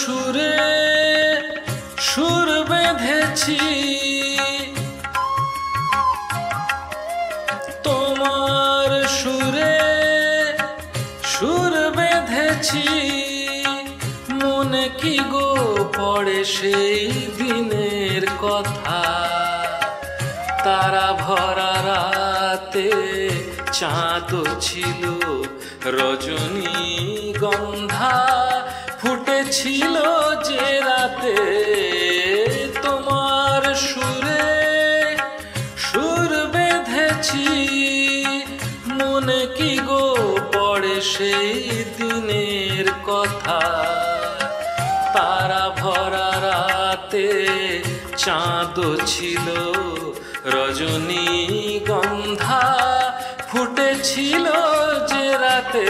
সুরে সুর বেঁধেছি, তোমার সুরে সুর বেঁধেছি। মনে কি গো পড়ে সেই দিনের কথা, তারা ভরা রাতে চাঁদ ছিল, রজনীগন্ধা ফুটেছিল যে রাতে। তোমার সুরে সুর বেঁধেছি, মনে কি গো পড়ে সেই দিনের কথা, তারা ভরা রাতে চাঁদ ছিল, রজনীগন্ধা ফুটেছিল যে রাতে।